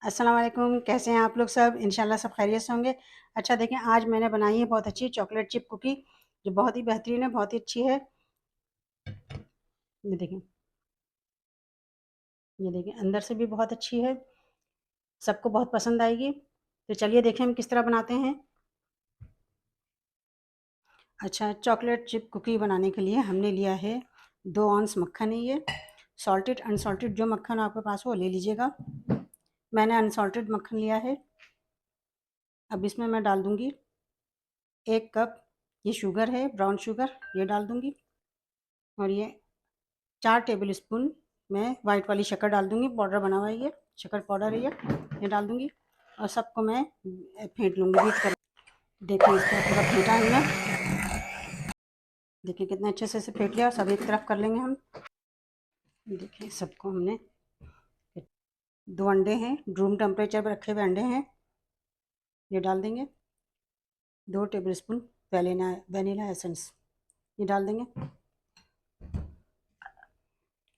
अस्सलाम वालेकुम, कैसे हैं आप लोग सब? इंशाल्लाह सब खैरियत से होंगे। अच्छा देखें, आज मैंने बनाई है बहुत अच्छी चॉकलेट चिप कुकी, जो बहुत ही बेहतरीन है, बहुत ही अच्छी है। ये देखें, ये देखें, अंदर से भी बहुत अच्छी है, सबको बहुत पसंद आएगी। तो चलिए देखें हम किस तरह बनाते हैं। अच्छा, चॉकलेट चिप कुकी बनाने के लिए हमने लिया है 2 ऑन्स मक्खन है ये। सॉल्टेड अनसॉल्टेड जो मक्खन आपके पास हो वो ले लीजिएगा। मैंने अनसॉल्टेड मक्खन लिया है। अब इसमें मैं डाल दूँगी 1 कप ये शुगर है, ब्राउन शुगर, ये डाल दूँगी। और ये 4 टेबल स्पून मैं वाइट वाली शक्कर डाल दूँगी, पाउडर बना हुआ है ये, शक्कर पाउडर है ये डाल दूँगी। और सबको मैं फेंट लूँगी, बीट कर। देखिए इस तरह पूरा फेंटा है हमने। देखिए कितने अच्छे से इसे फेंट लिया, और सब एक तरफ कर लेंगे हम। देखिए सबको हमने, 2 अंडे हैं, रूम टेम्परेचर पर रखे हुए अंडे हैं, ये डाल देंगे। 2 टेबल स्पून वनीला एसेंस ये डाल देंगे।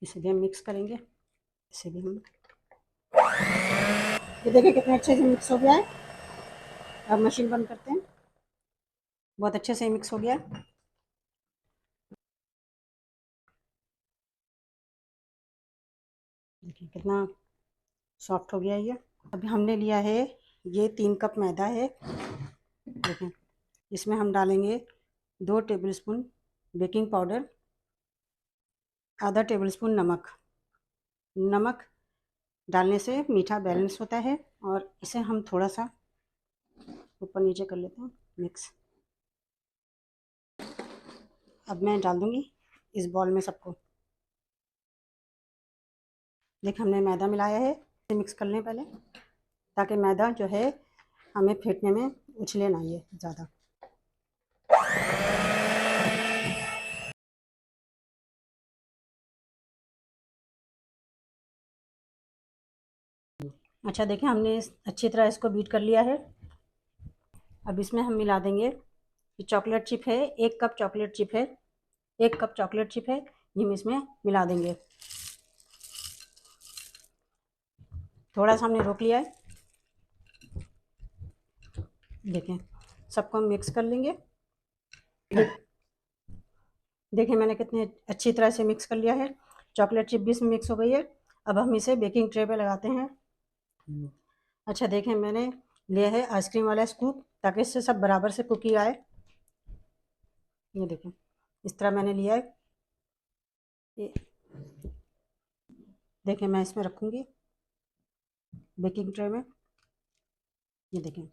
इसे भी हम मिक्स करेंगे। इसे भी हम, ये देखिए कितने अच्छे से मिक्स हो गया है। अब मशीन बंद करते हैं। बहुत अच्छे से मिक्स हो गया। देखिए कितना सॉफ्ट हो गया ये। अभी हमने लिया है ये 3 कप मैदा है। देखें, इसमें हम डालेंगे 2 टेबलस्पून बेकिंग पाउडर, आधा टेबलस्पून नमक। नमक डालने से मीठा बैलेंस होता है, और इसे हम थोड़ा सा ऊपर नीचे कर लेते हैं मिक्स। अब मैं डाल दूँगी इस बॉल में सबको। देखिए हमने मैदा मिलाया है, इसे मिक्स कर लें पहले, ताकि मैदा जो है हमें फेंटने में उछले ना ये ज़्यादा। अच्छा देखिए हमने अच्छी तरह इसको बीट कर लिया है। अब इसमें हम मिला देंगे, ये चॉकलेट चिप है, 1 कप चॉकलेट चिप है, 1 कप चॉकलेट चिप है, ये हम इसमें मिला देंगे। थोड़ा सा हमने रोक लिया है। देखें सबको हम मिक्स कर लेंगे। देखिए मैंने कितने अच्छी तरह से मिक्स कर लिया है, चॉकलेट चिप भी इसमें मिक्स हो गई है। अब हम इसे बेकिंग ट्रे पे लगाते हैं। अच्छा देखें मैंने लिया है आइसक्रीम वाला स्कूप, ताकि इससे सब बराबर से कुकी आए। ये देखें इस तरह मैंने लिया है ये। देखें मैं इसमें रखूँगी बेकिंग ट्रे में। ये देखें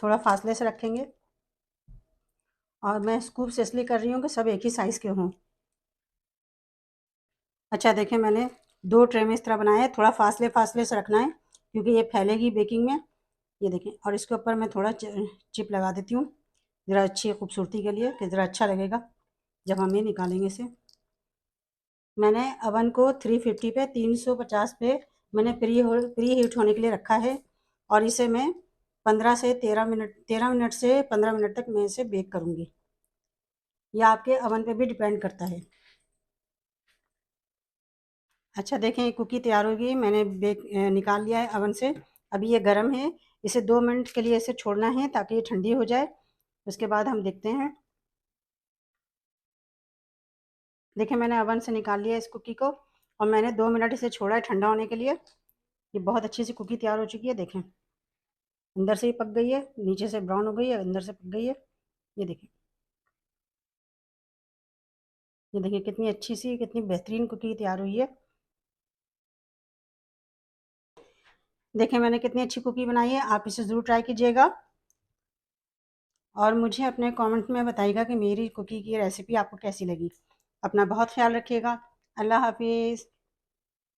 थोड़ा फासले से रखेंगे, और मैं स्कूप से इसलिए कर रही हूँ कि सब एक ही साइज़ के हों। अच्छा देखें मैंने 2 ट्रे में इस तरह बनाया है, थोड़ा फासले फासले से रखना है, क्योंकि ये फैलेगी बेकिंग में। ये देखें, और इसके ऊपर मैं थोड़ा चिप लगा देती हूँ, ज़रा अच्छी खूबसूरती के लिए, कि ज़रा अच्छा लगेगा जब हम ये निकालेंगे इसे। मैंने अवन को 350 पे 350 पे मैंने प्री हीट होने के लिए रखा है, और इसे मैं 13 मिनट से 15 मिनट तक मैं इसे बेक करूँगी। यह आपके अवन पे भी डिपेंड करता है। अच्छा देखें कुकी तैयार हो गई, मैंने निकाल लिया है अवन से। अभी ये गर्म है, इसे 2 मिनट के लिए इसे छोड़ना है ताकि ये ठंडी हो जाए। उसके बाद हम देखते हैं। देखिए मैंने अवन से निकाल लिया इस कुकी को, और मैंने 2 मिनट इसे छोड़ा है ठंडा होने के लिए। ये बहुत अच्छी सी कुकी तैयार हो चुकी है। देखें अंदर से ही पक गई है, नीचे से ब्राउन हो गई है, अंदर से पक गई है। ये देखें, ये देखिए कितनी अच्छी सी, कितनी बेहतरीन कुकी तैयार हुई है। देखें मैंने कितनी अच्छी कुकी बनाई है, आप इसे ज़रूर ट्राई कीजिएगा, और मुझे अपने कमेंट में बताइएगा कि मेरी कुकी की रेसिपी आपको कैसी लगी। अपना बहुत ख्याल रखिएगा। अल्लाह हाफिज़।